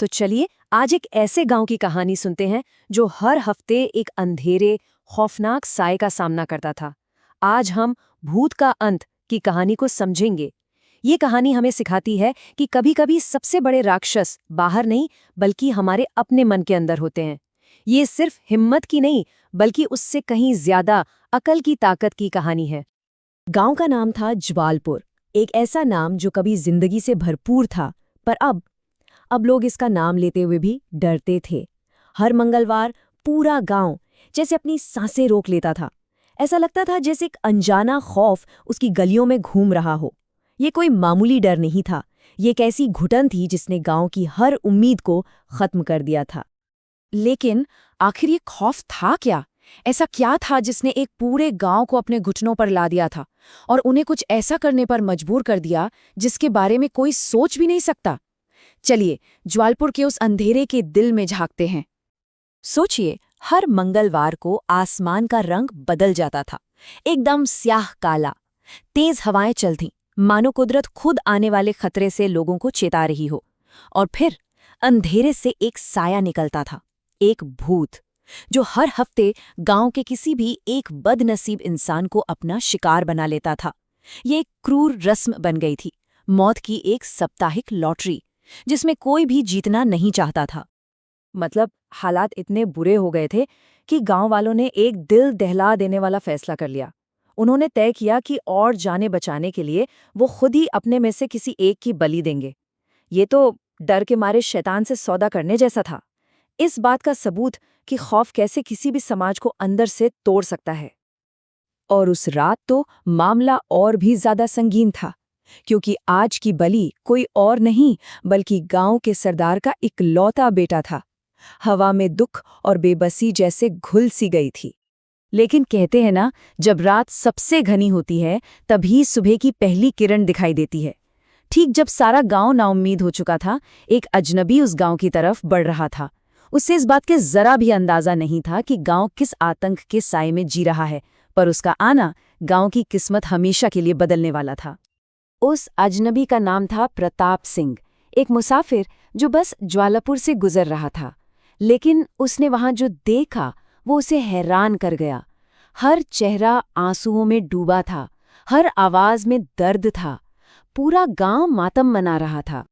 तो चलिए आज एक ऐसे गांव की कहानी सुनते हैं जो हर हफ्ते एक अंधेरे, खौफनाक साए का सामना करता था। आज हम भूत का अंत की कहानी को समझेंगे। ये कहानी हमें सिखाती है कि कभी-कभी सबसे बड़े राक्षस बाहर नहीं बल्कि हमारे अपने मन के अंदर होते हैं। ये सिर्फ हिम्मत की नहीं बल्कि उससे कहीं ज्यादा अकल की ताकत की कहानी है। गांव का नाम था ज्वालपुर, एक ऐसा नाम जो कभी जिंदगी से भरपूर था, पर अब लोग इसका नाम लेते हुए भी डरते थे। हर मंगलवार पूरा गांव जैसे अपनी सांसें रोक लेता था। ऐसा लगता था जैसे एक अनजाना खौफ उसकी गलियों में घूम रहा हो। ये कोई मामूली डर नहीं था, ये एक ऐसी घुटन थी जिसने गांव की हर उम्मीद को खत्म कर दिया था। लेकिन आखिर ये खौफ था क्या? ऐसा क्या था जिसने एक पूरे गांव को अपने घुटनों पर ला दिया था और उन्हें कुछ ऐसा करने पर मजबूर कर दिया जिसके बारे में कोई सोच भी नहीं सकता? चलिए ज्वालपुर के उस अंधेरे के दिल में झांकते हैं। सोचिए, हर मंगलवार को आसमान का रंग बदल जाता था, एकदम स्याह काला। तेज हवाएं चलती, मानो कुदरत खुद आने वाले खतरे से लोगों को चेता रही हो। और फिर अंधेरे से एक साया निकलता था, एक भूत, जो हर हफ्ते गांव के किसी भी एक बदनसीब इंसान को अपना शिकार बना लेता था। ये एक क्रूर रस्म बन गई थी, मौत की एक साप्ताहिक लॉटरी जिसमें कोई भी जीतना नहीं चाहता था। मतलब हालात इतने बुरे हो गए थे कि गांव वालों ने एक दिल दहला देने वाला फैसला कर लिया। उन्होंने तय किया कि और जाने बचाने के लिए वो खुद ही अपने में से किसी एक की बलि देंगे। ये तो डर के मारे शैतान से सौदा करने जैसा था। इस बात का सबूत कि खौफ कैसे किसी भी समाज को अंदर से तोड़ सकता है। और उस रात तो मामला और भी ज्यादा संगीन था, क्योंकि आज की बलि कोई और नहीं बल्कि गांव के सरदार का इकलौता बेटा था। हवा में दुख और बेबसी जैसे घुल सी गई थी। लेकिन कहते हैं ना, जब रात सबसे घनी होती है तभी सुबह की पहली किरण दिखाई देती है। ठीक जब सारा गांव नाउम्मीद हो चुका था, एक अजनबी उस गांव की तरफ बढ़ रहा था। उससे इस बात के जरा भी अंदाजा नहीं था कि गांव किस आतंक के साए में जी रहा है, पर उसका आना गांव की किस्मत हमेशा के लिए बदलने वाला था। उस अजनबी का नाम था प्रताप सिंह, एक मुसाफिर जो बस ज्वालापुर से गुजर रहा था। लेकिन उसने वहां जो देखा वो उसे हैरान कर गया। हर चेहरा आंसुओं में डूबा था, हर आवाज में दर्द था। पूरा गांव मातम मना रहा था।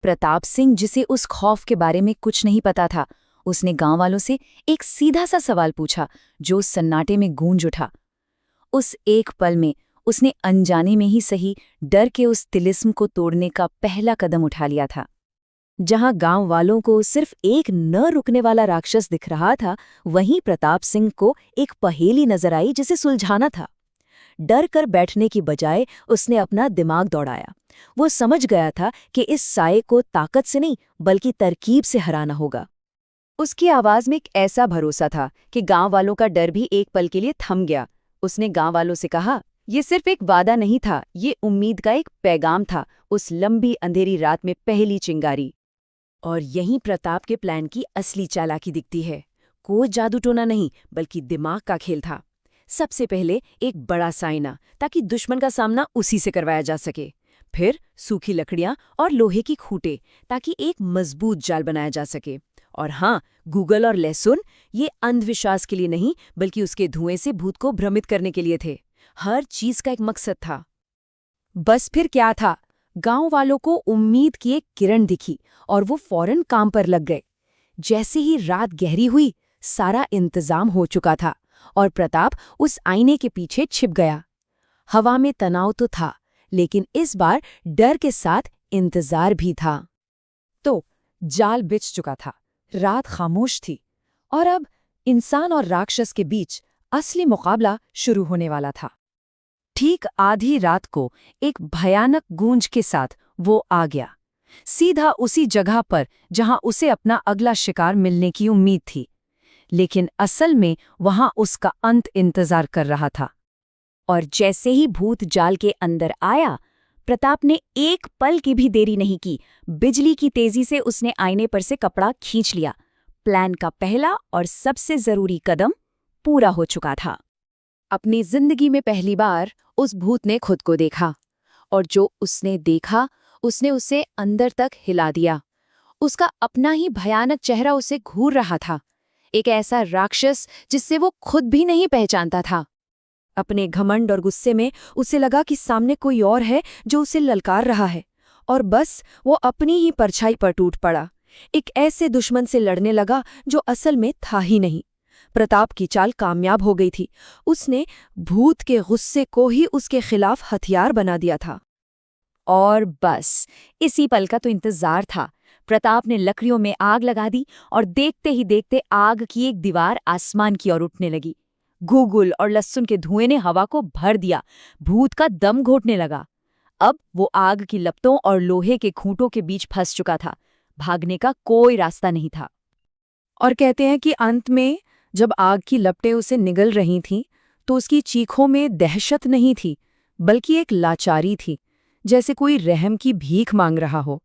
प्रताप सिंह, जिसे उस खौफ के बारे में कुछ नहीं पता था, उसने गांव वालों से एक सीधा सा सवाल पूछा जो उस सन्नाटे में गूंज उठा। उस एक पल में उसने अनजाने में ही सही डर के उस तिलिस्म को तोड़ने का पहला कदम उठा लिया था। जहां गांव वालों को सिर्फ एक न रुकने वाला राक्षस दिख रहा था, वहीं प्रताप सिंह को एक पहेली नजर आई जिसे सुलझाना था। डर कर बैठने की बजाय उसने अपना दिमाग दौड़ाया। वो समझ गया था कि इस साए को ताकत से नहीं बल्कि तरकीब से हराना होगा। उसकी आवाज में एक ऐसा भरोसा था कि गांव वालों का डर भी एक पल के लिए थम गया। उसने गांव वालों से कहा, ये सिर्फ एक वादा नहीं था, ये उम्मीद का एक पैगाम था, उस लंबी अंधेरी रात में पहली चिंगारी। और यहीं प्रताप के प्लान की असली चालाकी दिखती है। कोई जादू टोना नहीं बल्कि दिमाग का खेल था। सबसे पहले एक बड़ा साइना, ताकि दुश्मन का सामना उसी से करवाया जा सके। फिर सूखी लकड़ियां और लोहे की खूंटे, ताकि एक मजबूत जाल बनाया जा सके। और हाँ, गूगल और लहसुन, ये अंधविश्वास के लिए नहीं बल्कि उसके धुएं से भूत को भ्रमित करने के लिए थे। हर चीज का एक मकसद था। बस फिर क्या था, गांव वालों को उम्मीद की एक किरण दिखी और वो फौरन काम पर लग गए। जैसे ही रात गहरी हुई, सारा इंतजाम हो चुका था और प्रताप उस आईने के पीछे छिप गया। हवा में तनाव तो था, लेकिन इस बार डर के साथ इंतजार भी था। तो जाल बिछ चुका था, रात खामोश थी और अब इंसान और राक्षस के बीच असली मुकाबला शुरू होने वाला था। ठीक आधी रात को एक भयानक गूंज के साथ वो आ गया, सीधा उसी जगह पर जहां उसे अपना अगला शिकार मिलने की उम्मीद थी। लेकिन असल में वहां उसका अंत इंतजार कर रहा था। और जैसे ही भूत जाल के अंदर आया, प्रताप ने एक पल की भी देरी नहीं की। बिजली की तेजी से उसने आईने पर से कपड़ा खींच लिया। प्लान का पहला और सबसे जरूरी कदम पूरा हो चुका था। अपनी जिंदगी में पहली बार उस भूत ने खुद को देखा, और जो उसने देखा उसने उसे अंदर तक हिला दिया। उसका अपना ही भयानक चेहरा उसे घूर रहा था, एक ऐसा राक्षस जिससे वो खुद भी नहीं पहचानता था। अपने घमंड और गुस्से में उसे लगा कि सामने कोई और है जो उसे ललकार रहा है, और बस वो अपनी ही परछाई पर टूट पड़ा। एक ऐसे दुश्मन से लड़ने लगा जो असल में था ही नहीं। प्रताप की चाल कामयाब हो गई थी। उसने भूत के गुस्से को ही उसके खिलाफ हथियार बना दिया था। और बस इसी पल का तो इंतजार था। प्रताप ने लकड़ियों में आग लगा दी और देखते ही देखते आग की एक दीवार आसमान की ओर उठने लगी। गूगल और लहसुन के धुएं ने हवा को भर दिया। भूत का दम घोटने लगा। अब वो आग की लपटों और लोहे के खूंटों के बीच फंस चुका था। भागने का कोई रास्ता नहीं था। और कहते हैं कि अंत में जब आग की लपटें उसे निगल रही थीं, तो उसकी चीखों में दहशत नहीं थी, बल्कि एक लाचारी थी, जैसे कोई रहम की भीख मांग रहा हो।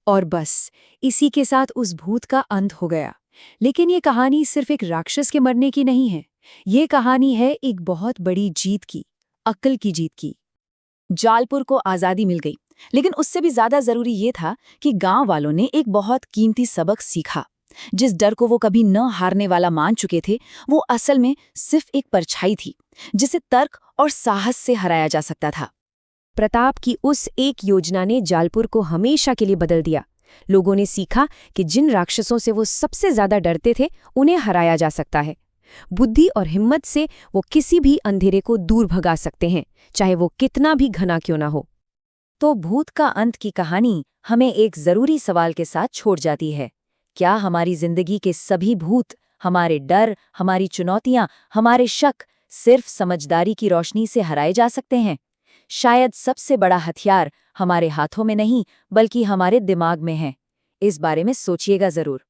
और बस इसी के साथ उस भूत का अंत हो गया। लेकिन ये कहानी सिर्फ एक राक्षस के मरने की नहीं है। ये कहानी है एक बहुत बड़ी जीत की, अक्ल की जीत की। जालपुर को आज़ादी मिल गई, लेकिन उससे भी ज्यादा जरूरी ये था कि गांव वालों ने एक बहुत कीमती सबक सीखा। जिस डर को वो कभी न हारने वाला मान चुके थे, वो असल में सिर्फ एक परछाई थी, जिसे तर्क और साहस से हराया जा सकता था। प्रताप की उस एक योजना ने जालपुर को हमेशा के लिए बदल दिया। लोगों ने सीखा कि जिन राक्षसों से वो सबसे ज्यादा डरते थे, उन्हें हराया जा सकता है। बुद्धि और हिम्मत से वो किसी भी अंधेरे को दूर भगा सकते हैं, चाहे वो कितना भी घना क्यों ना हो। तो भूत का अंत की कहानी हमें एक जरूरी सवाल के साथ छोड़ जाती है। क्या हमारी जिंदगी के सभी भूत, हमारे डर, हमारी चुनौतियां, हमारे शक सिर्फ समझदारी की रोशनी से हराए जा सकते हैं? शायद सबसे बड़ा हथियार हमारे हाथों में नहीं, बल्कि हमारे दिमाग में है। इस बारे में सोचिएगा जरूर।